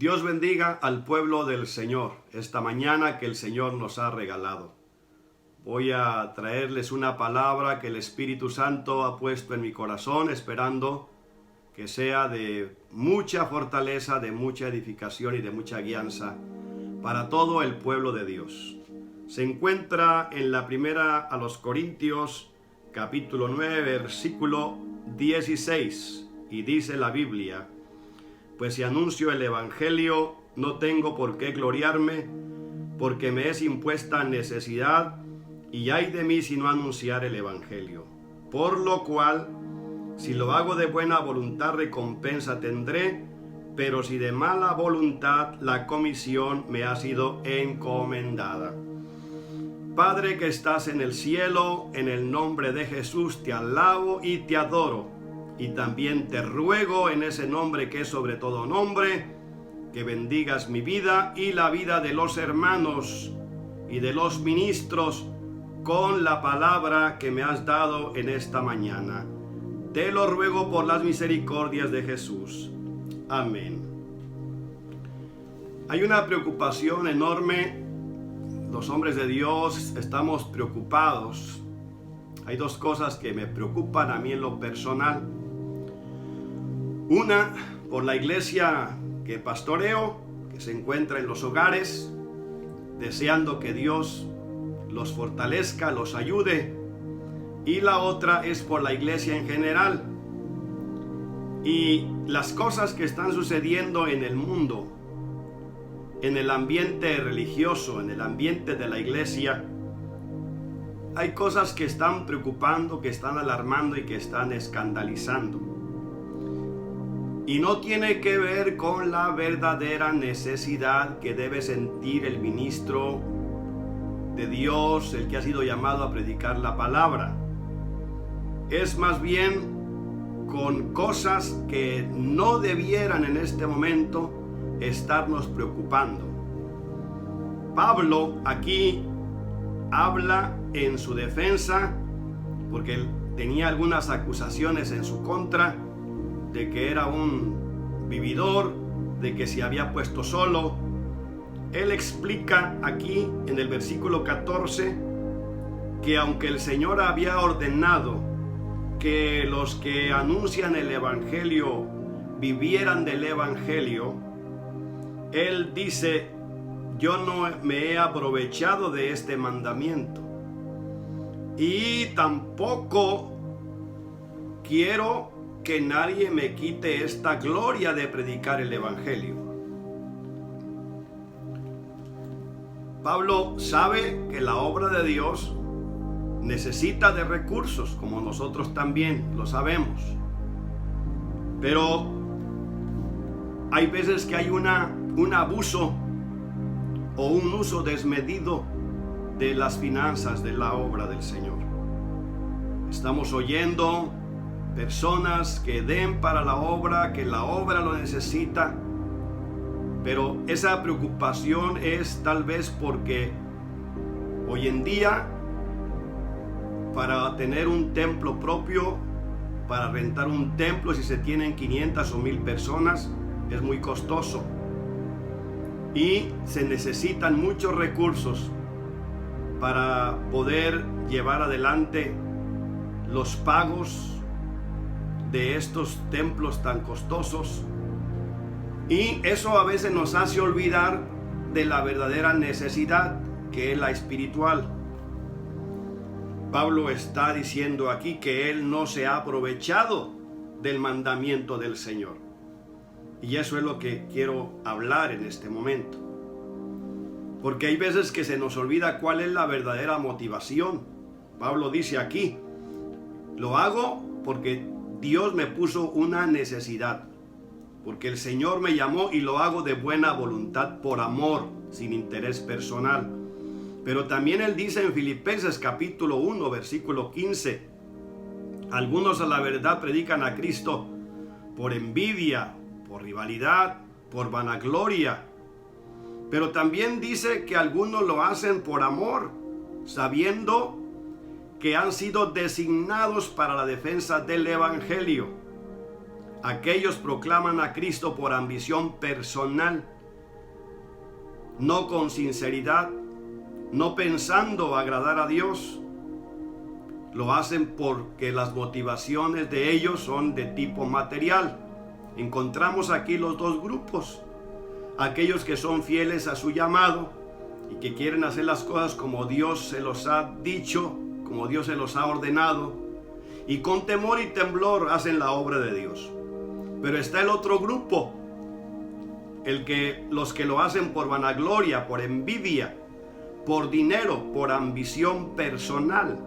Dios bendiga al pueblo del Señor esta mañana que el Señor nos ha regalado. Voy a traerles una palabra que el Espíritu Santo ha puesto en mi corazón, esperando que sea de mucha fortaleza, de mucha edificación y de mucha guianza para todo el pueblo de Dios. Se encuentra en la primera a los Corintios, capítulo 9, versículo 16, y dice la Biblia: pues si anuncio el Evangelio, no tengo por qué gloriarme, porque me es impuesta necesidad, y ay de mí si no anunciar el Evangelio. Por lo cual, si lo hago de buena voluntad, recompensa tendré, pero si de mala voluntad, la comisión me ha sido encomendada. Padre que estás en el cielo, en el nombre de Jesús te alabo y te adoro. Y también te ruego en ese nombre que es sobre todo nombre, que bendigas mi vida y la vida de los hermanos y de los ministros con la palabra que me has dado en esta mañana. Te lo ruego por las misericordias de Jesús. Amén. Hay una preocupación enorme. Los hombres de Dios estamos preocupados. Hay dos cosas que me preocupan a mí en lo personal. Una, por la iglesia que pastoreo, que se encuentra en los hogares, deseando que Dios los fortalezca, los ayude. Y la otra es por la iglesia en general. Y las cosas que están sucediendo en el mundo, en el ambiente religioso, en el ambiente de la iglesia, hay cosas que están preocupando, que están alarmando y que están escandalizando. Y no tiene que ver con la verdadera necesidad que debe sentir el ministro de Dios, el que ha sido llamado a predicar la palabra. Es más bien con cosas que no debieran en este momento estarnos preocupando. Pablo aquí habla en su defensa, porque él tenía algunas acusaciones en su contra, de que era un vividor, de que se había puesto solo. Él explica aquí en el versículo 14 que aunque el Señor había ordenado que los que anuncian el Evangelio vivieran del Evangelio, él dice: yo no me he aprovechado de este mandamiento y tampoco quiero que nadie me quite esta gloria de predicar el Evangelio. Pablo sabe que la obra de Dios necesita de recursos, como nosotros también lo sabemos. Pero hay veces que hay un abuso o un uso desmedido de las finanzas de la obra del Señor. Estamos oyendo personas que den para la obra, que la obra lo necesita, pero esa preocupación es tal vez porque hoy en día, para tener un templo propio, para rentar un templo, si se tienen 500 o 1000 personas, es muy costoso y se necesitan muchos recursos para poder llevar adelante los pagos de estos templos tan costosos, y eso a veces nos hace olvidar de la verdadera necesidad, que es la espiritual. Pablo está diciendo aquí que él no se ha aprovechado del mandamiento del Señor, y eso es lo que quiero hablar en este momento, porque hay veces que se nos olvida cuál es la verdadera motivación. Pablo dice aquí: lo hago porque Dios me puso una necesidad, porque el Señor me llamó y lo hago de buena voluntad, por amor, sin interés personal. Pero también él dice en Filipenses capítulo 1, versículo 15: algunos a la verdad predican a Cristo por envidia, por rivalidad, por vanagloria. Pero también dice que algunos lo hacen por amor, sabiendo que han sido designados para la defensa del Evangelio. Aquellos proclaman a Cristo por ambición personal no con sinceridad, no pensando agradar a Dios. Lo hacen porque las motivaciones de ellos son de tipo material. Encontramos aquí los dos grupos: aquellos que son fieles a su llamado y que quieren hacer las cosas como Dios se los ha dicho, como Dios se los ha ordenado, y con temor y temblor hacen la obra de Dios. Pero está el otro grupo, los que lo hacen por vanagloria, por envidia, por dinero, por ambición personal.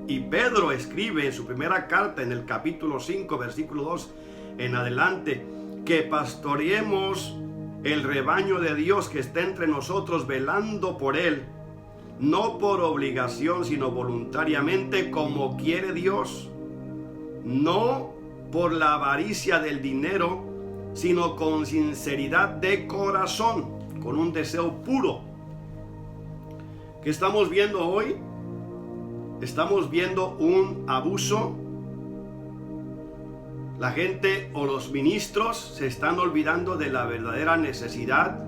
Y Pedro escribe en su primera carta, en el capítulo 5, versículo 2 en adelante, que pastoreemos el rebaño de Dios que está entre nosotros, velando por él, no por obligación, sino voluntariamente, como quiere Dios, no por la avaricia del dinero, sino con sinceridad de corazón, con un deseo puro. ¿Qué estamos viendo hoy? Estamos viendo un abuso. La gente o los ministros se están olvidando de la verdadera necesidad.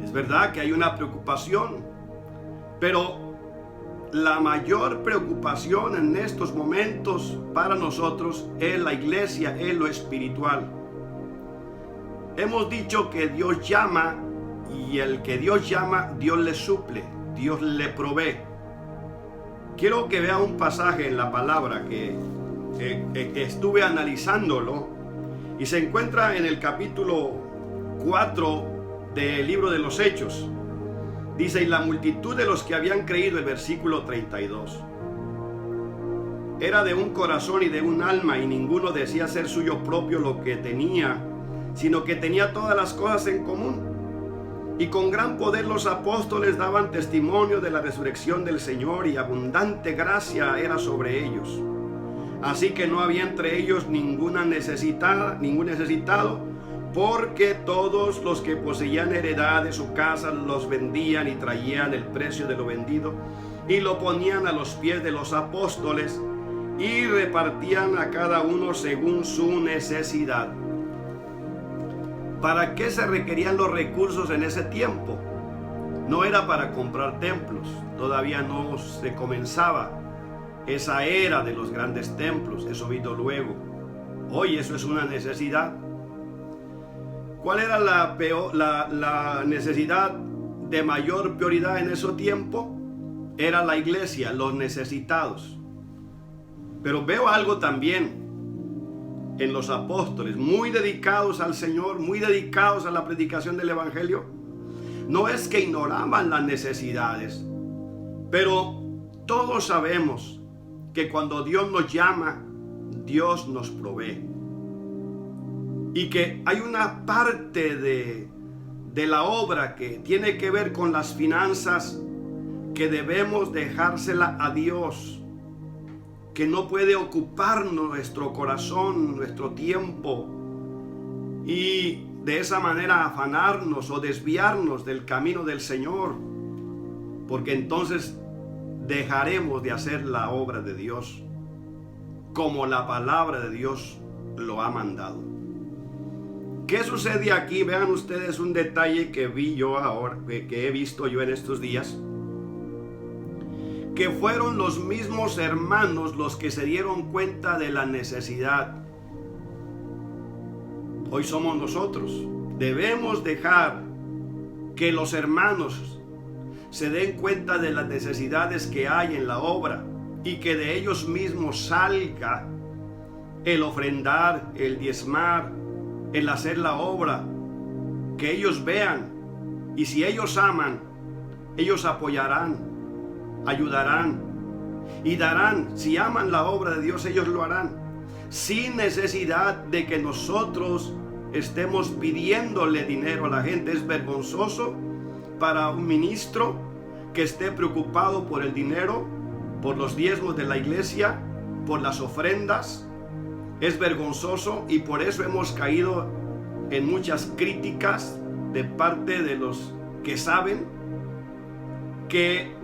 Es verdad que hay una preocupación, pero la mayor preocupación en estos momentos para nosotros es la iglesia, es lo espiritual. Hemos dicho que Dios llama, y el que Dios llama, Dios le suple, Dios le provee. Quiero que vea un pasaje en la palabra que estuve analizándolo, y se encuentra en el capítulo 4 del libro de los Hechos. Dice: y la multitud de los que habían creído, el versículo 32, era de un corazón y de un alma, y ninguno decía ser suyo propio lo que tenía, sino que tenía todas las cosas en común. Y con gran poder los apóstoles daban testimonio de la resurrección del Señor, y abundante gracia era sobre ellos. Así que no había entre ellos ningún necesitado, porque todos los que poseían heredad de su casa los vendían y traían el precio de lo vendido y lo ponían a los pies de los apóstoles, y repartían a cada uno según su necesidad. ¿Para qué se requerían los recursos en ese tiempo? No era para comprar templos, todavía no se comenzaba esa era de los grandes templos, eso vino luego. Hoy eso es una necesidad. ¿Cuál era la necesidad de mayor prioridad en ese tiempo? Era la iglesia, los necesitados. Pero veo algo también en los apóstoles, muy dedicados al Señor, muy dedicados a la predicación del Evangelio. No es que ignoraban las necesidades, pero todos sabemos que cuando Dios nos llama, Dios nos provee. Y que hay una parte de la obra que tiene que ver con las finanzas que debemos dejársela a Dios, que no puede ocupar nuestro corazón, nuestro tiempo, y de esa manera afanarnos o desviarnos del camino del Señor, porque entonces dejaremos de hacer la obra de Dios como la palabra de Dios lo ha mandado. ¿Qué sucede aquí? Vean ustedes un detalle que vi yo ahora, que he visto yo en estos días, que fueron los mismos hermanos los que se dieron cuenta de la necesidad. Hoy somos nosotros. Debemos dejar que los hermanos se den cuenta de las necesidades que hay en la obra, y que de ellos mismos salga el ofrendar, el diezmar, el hacer la obra. Que ellos vean, y si ellos aman, ellos apoyarán, ayudarán y darán. Si aman la obra de Dios, ellos lo harán, sin necesidad de que nosotros estemos pidiéndole dinero a la gente. Es vergonzoso para un ministro que esté preocupado por el dinero, por los diezmos de la iglesia, por las ofrendas. Es vergonzoso, y por eso hemos caído en muchas críticas de parte de los que saben que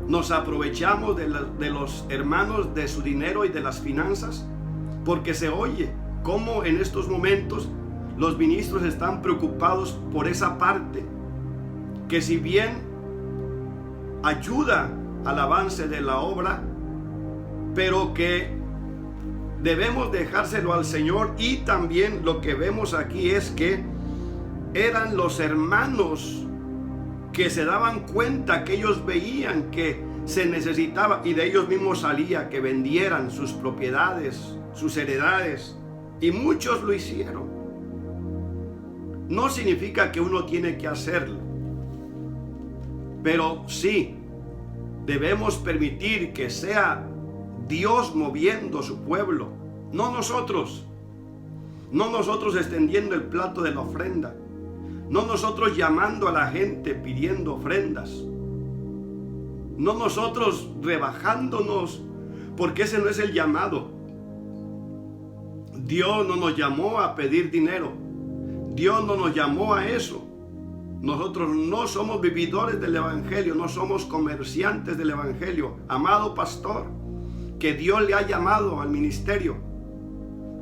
nos aprovechamos de los hermanos, de su dinero y de las finanzas, porque se oye cómo en estos momentos los ministros están preocupados por esa parte, que si bien ayuda al avance de la obra, pero que debemos dejárselo al Señor. Y también lo que vemos aquí es que eran los hermanos que se daban cuenta, que ellos veían que se necesitaba, y de ellos mismos salía que vendieran sus propiedades, sus heredades, y muchos lo hicieron. No significa que uno tiene que hacerlo, pero sí debemos permitir que sea Dios moviendo su pueblo, no nosotros. No nosotros extendiendo el plato de la ofrenda, no nosotros llamando a la gente pidiendo ofrendas, no nosotros rebajándonos, porque ese no es el llamado. Dios no nos llamó a pedir dinero, Dios no nos llamó a eso. Nosotros no somos vividores del evangelio, no somos comerciantes del evangelio. Amado pastor, que Dios le ha llamado al ministerio,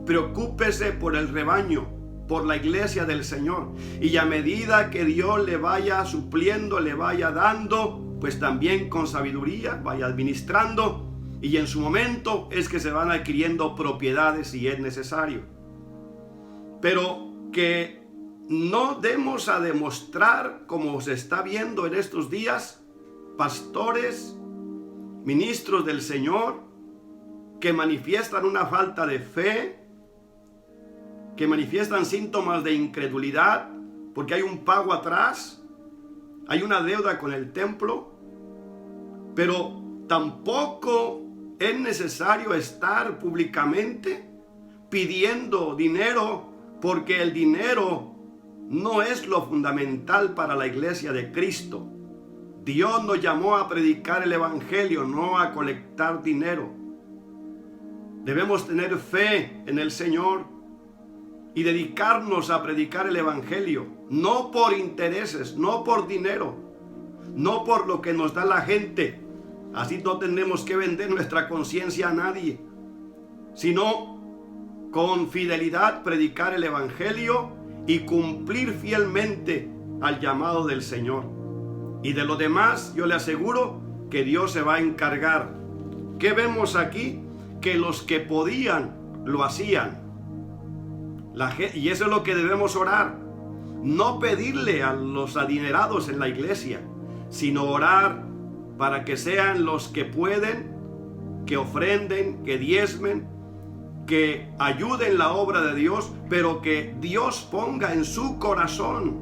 preocúpese por el rebaño, por la iglesia del Señor, y a medida que Dios le vaya supliendo, le vaya dando, pues también con sabiduría vaya administrando, y en su momento es que se van adquiriendo propiedades si es necesario. Pero que no demos a demostrar, como se está viendo en estos días, pastores, ministros del Señor, que manifiestan una falta de fe, que manifiestan síntomas de incredulidad, porque hay un pago atrás, hay una deuda con el templo, pero tampoco es necesario estar públicamente pidiendo dinero, porque el dinero no es lo fundamental para la iglesia de Cristo. Dios nos llamó a predicar el evangelio, no a colectar dinero. Debemos tener fe en el Señor y dedicarnos a predicar el evangelio, no por intereses, no por dinero, no por lo que nos da la gente. Así no tenemos que vender nuestra conciencia a nadie, sino con fidelidad predicar el evangelio y cumplir fielmente al llamado del Señor. Y de lo demás, yo le aseguro que Dios se va a encargar. ¿Qué vemos aquí? Que los que podían, lo hacían. Y eso es lo que debemos orar. No pedirle a los adinerados en la iglesia, sino orar para que sean los que pueden, que ofrenden, que diezmen, que ayuden la obra de Dios, pero que Dios ponga en su corazón,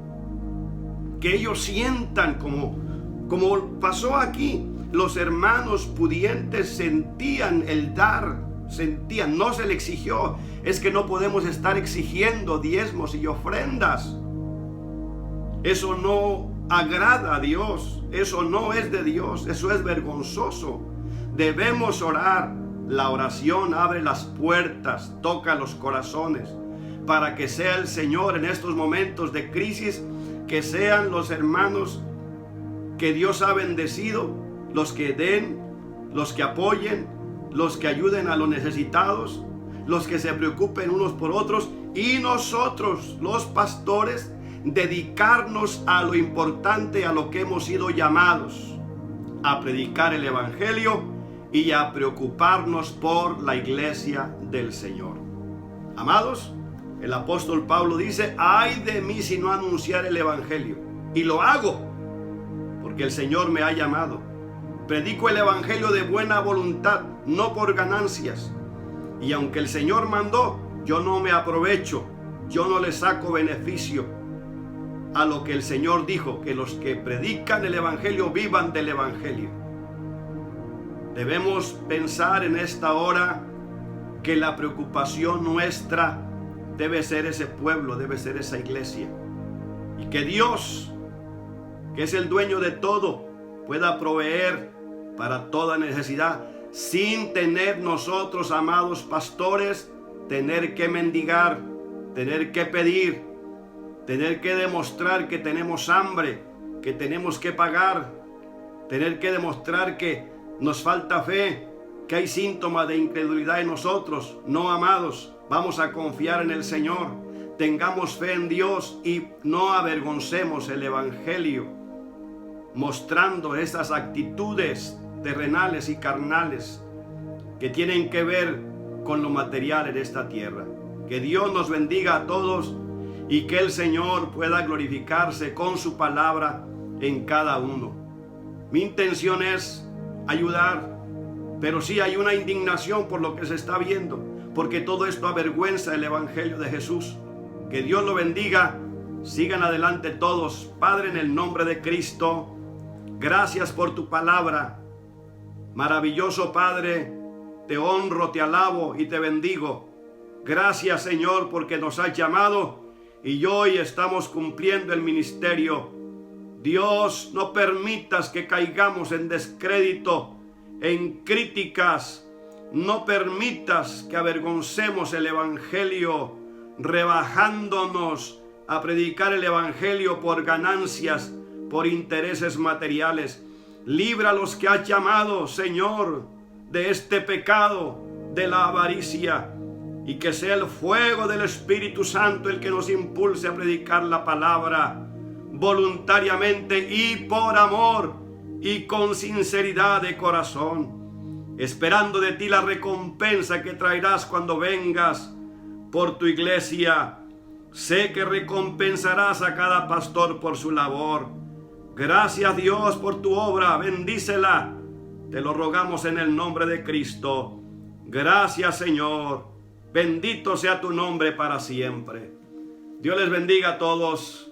que ellos sientan como pasó aquí. Los hermanos pudientes sentían el dar, sentían, no se le exigió. Es que no podemos estar exigiendo diezmos y ofrendas. Eso no agrada a Dios, eso no es de Dios, eso es vergonzoso. Debemos orar. La oración abre las puertas, toca los corazones, para que sea el Señor en estos momentos de crisis, que sean los hermanos que Dios ha bendecido, los que den, los que apoyen, los que ayuden a los necesitados, los que se preocupen unos por otros, y nosotros, los pastores, dedicarnos a lo importante, a lo que hemos sido llamados, a predicar el evangelio y a preocuparnos por la iglesia del Señor. Amados, el apóstol Pablo dice: ay de mí si no anunciar el evangelio. Y lo hago porque el Señor me ha llamado. Predico el evangelio de buena voluntad, no por ganancias. Y aunque el Señor mandó, yo no me aprovecho, yo no le saco beneficio a lo que el Señor dijo, que los que predican el evangelio vivan del evangelio. Debemos pensar en esta hora que la preocupación nuestra debe ser ese pueblo, debe ser esa iglesia. Y que Dios, que es el dueño de todo, pueda proveer para toda necesidad, sin tener nosotros, amados pastores, tener que mendigar, tener que pedir, tener que demostrar que tenemos hambre, que tenemos que pagar, tener que demostrar que nos falta fe, que hay síntomas de incredulidad en nosotros. No, amados, vamos a confiar en el Señor. Tengamos fe en Dios y no avergoncemos el evangelio. mostrando esas actitudes terrenales y carnales que tienen que ver con lo material en esta tierra. Que Dios nos bendiga a todos y que el Señor pueda glorificarse con su palabra en cada uno. Mi intención es ayudar, pero sí hay una indignación por lo que se está viendo, porque todo esto avergüenza el Evangelio de Jesús. Que Dios lo bendiga. Sigan adelante todos. Padre, en el nombre de Cristo, gracias por tu palabra. Maravilloso Padre, te honro, te alabo y te bendigo. Gracias, Señor, porque nos has llamado y hoy estamos cumpliendo el ministerio. Dios, no permitas que caigamos en descrédito, en críticas. No permitas que avergoncemos el Evangelio, rebajándonos a predicar el Evangelio por ganancias, por intereses materiales. Libra a los que has llamado, Señor, de este pecado, de la avaricia, y que sea el fuego del Espíritu Santo el que nos impulse a predicar la palabra voluntariamente y por amor y con sinceridad de corazón, esperando de ti la recompensa que traerás cuando vengas por tu iglesia. Sé que recompensarás a cada pastor por su labor. Gracias, Dios, por tu obra. Bendícela. Te lo rogamos en el nombre de Cristo. Gracias, Señor. Bendito sea tu nombre para siempre. Dios les bendiga a todos.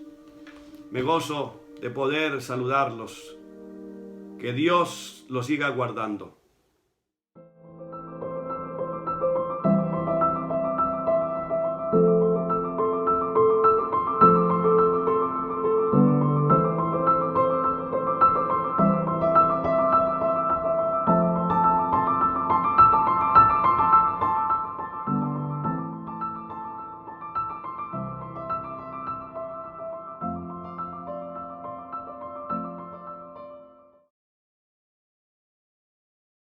Me gozo de poder saludarlos. Que Dios los siga guardando.